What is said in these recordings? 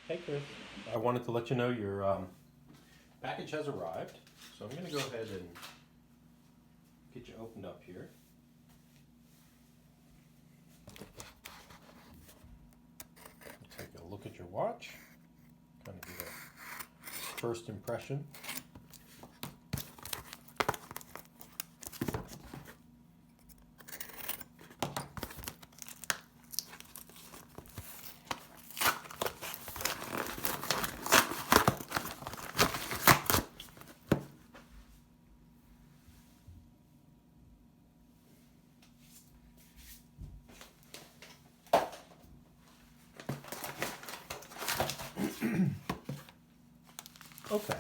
Hey Chris, I wanted to let you know your package has arrived, so I'm going to go ahead and get you opened up here. Take a look at your watch, kind of get a first impression. Okay.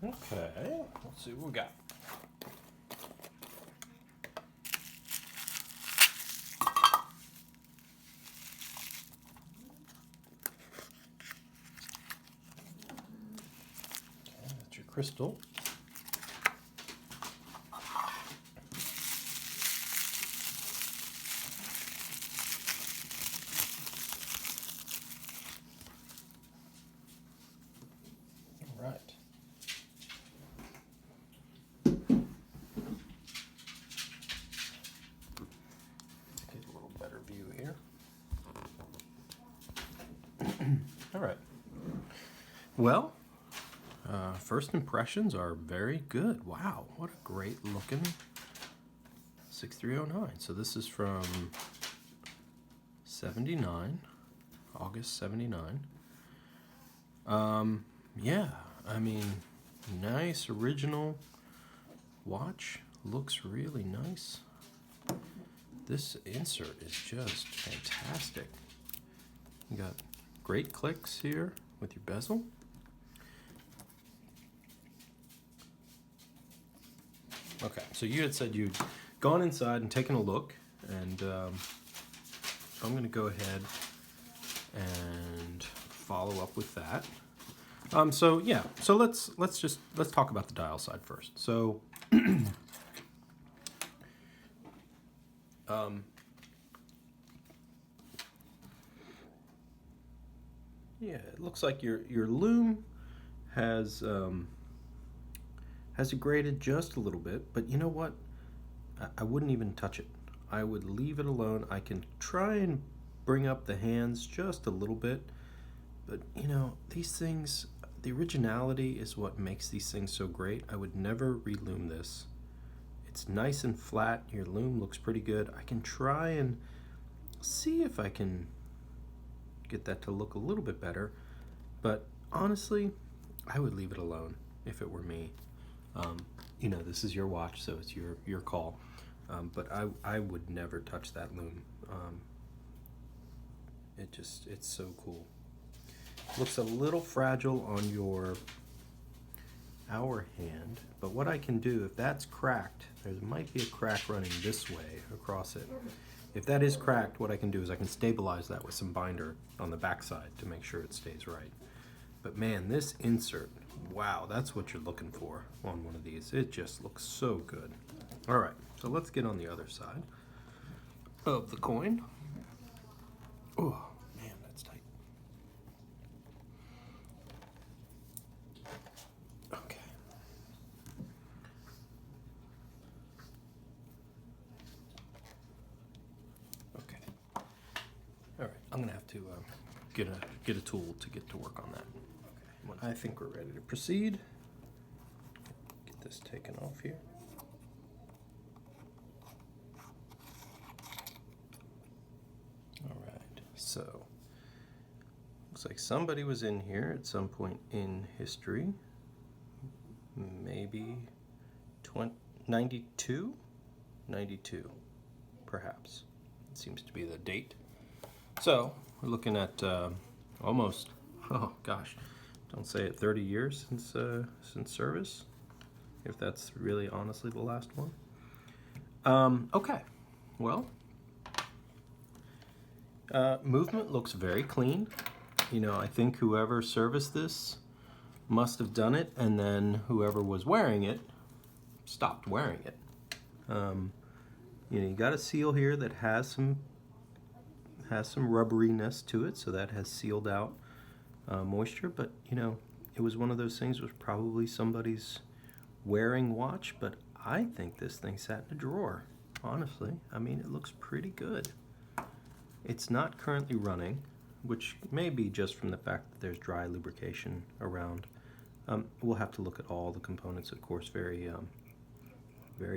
Okay, let's see what we got. Okay, that's your crystal. All right. Get a little better view here. All right. Well, first impressions are very good. Wow, what a great looking 6309. So this is from 79, August 79. Yeah, I mean, nice original watch. Looks really nice. This insert is just fantastic. You got great clicks here with your bezel. Okay, so you had said you'd gone inside and taken a look, and so I'm going to go ahead and follow up with that. So yeah, so let's talk about the dial side first. So yeah, it looks like your loom has degraded just a little bit, but you know what? I wouldn't even touch it. I would leave it alone. I can try and bring up the hands just a little bit, but you know, these things, the originality is what makes these things so great. I would never reloom this. It's nice and flat. Your loom looks pretty good. I can try and see if I can get that to look a little bit better, but honestly, I would leave it alone if it were me. You know, this is your watch, so it's your call. But I would never touch that loom. It's so cool. Looks a little fragile on your hour hand, but what I can do, if that's cracked, there might be a crack running this way across it. If that is cracked, what I can do is I can stabilize that with some binder on the backside to make sure it stays right. But man, this insert, wow, that's what you're looking for on one of these. It just looks so good. All right, so let's get on the other side of the coin. Oh, man, that's tight. Okay. Okay. All right, I'm gonna have to get a tool to get to work on that. Okay. I think we're ready to proceed. Get this taken off here. All right, so looks like somebody was in here at some point in history. Maybe 92? 92, perhaps. It seems to be the date. So, we're looking at almost, oh gosh, don't say it, 30 years since service, if that's really honestly the last one. Okay, well, movement looks very clean. You know, I think whoever serviced this must have done it, and then whoever was wearing it stopped wearing it. You know, you got a seal here that has some rubberiness to it, so that has sealed out moisture. But you know, it was one of those things. Was probably somebody's wearing watch, but I think this thing sat in a drawer. Honestly, I mean, it looks pretty good. It's not currently running, which may be just from the fact that there's dry lubrication around. We'll have to look at all the components, of course, very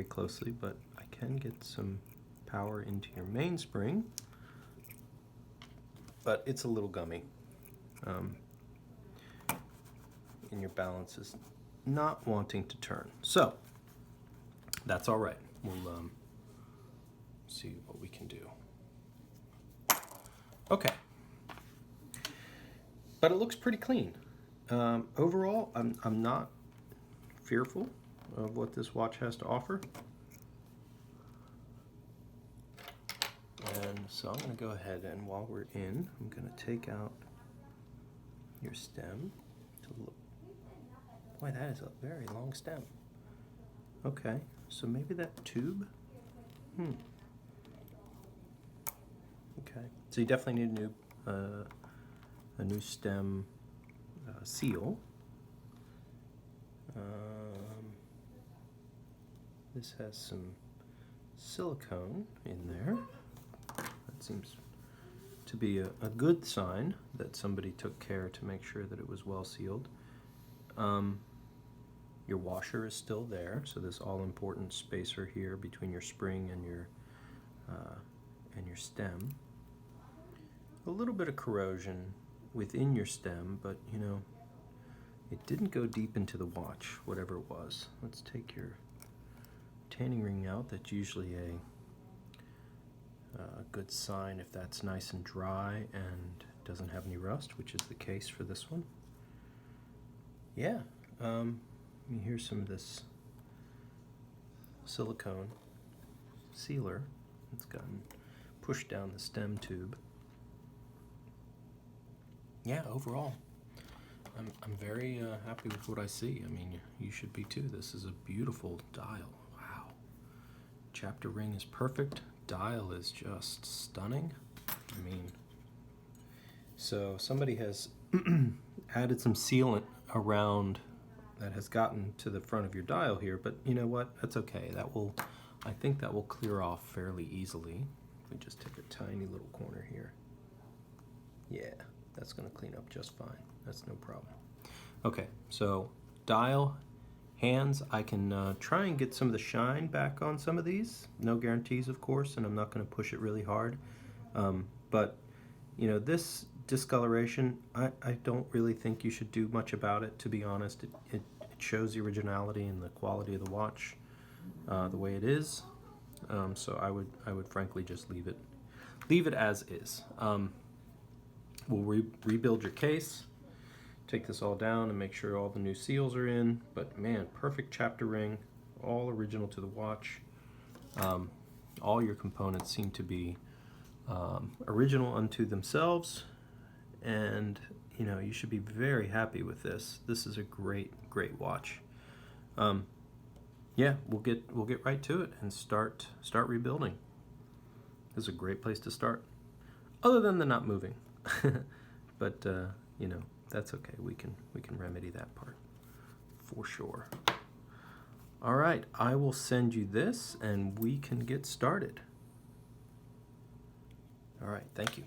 closely, but I can get some power into your mainspring, but it's a little gummy. And your balance is not wanting to turn. So, that's all right. We'll see what we can do. Okay. But it looks pretty clean. Overall, I'm not fearful of what this watch has to offer. And so I'm going to go ahead and while we're in, I'm going to take out your stem to look. Boy, that is a very long stem. Okay, so maybe that tube? Okay, so you definitely need a new stem seal. This has some silicone in there. That seems to be a good sign that somebody took care to make sure that it was well sealed. Your washer is still there, so this all-important spacer here between your spring and your stem. A little bit of corrosion within your stem, but you know, it didn't go deep into the watch, whatever it was. Let's take your tanning ring out. That's usually a good sign if that's nice and dry and doesn't have any rust, which is the case for this one. Yeah, you hear some of this silicone sealer that's gotten pushed down the stem tube. Yeah, overall, I'm very happy with what I see. I mean, you should be too. This is a beautiful dial. Wow. Chapter ring is perfect. Dial is just stunning. I mean, so somebody has added some sealant around that has gotten to the front of your dial here, but you know what? That's okay. I think that will clear off fairly easily. If we just take a tiny little corner here. Yeah. That's going to clean up just fine. That's no problem. Okay, so dial, hands, I can try and get some of the shine back on some of these. No guarantees, of course, and I'm not going to push it really hard. But, you know, this discoloration, I don't really think you should do much about it, to be honest. It shows the originality and the quality of the watch the way it is. So I would frankly just leave it as is. We'll rebuild your case, take this all down and make sure all the new seals are in, but man, perfect chapter ring, all original to the watch. All your components seem to be original unto themselves, and you know, you should be very happy with this. This is a great watch. Yeah, we'll get right to it and start rebuilding. This is a great place to start, other than the not moving. But you know, that's okay. We can remedy that part for sure. All right, I will send you this and we can get started. All right, thank you.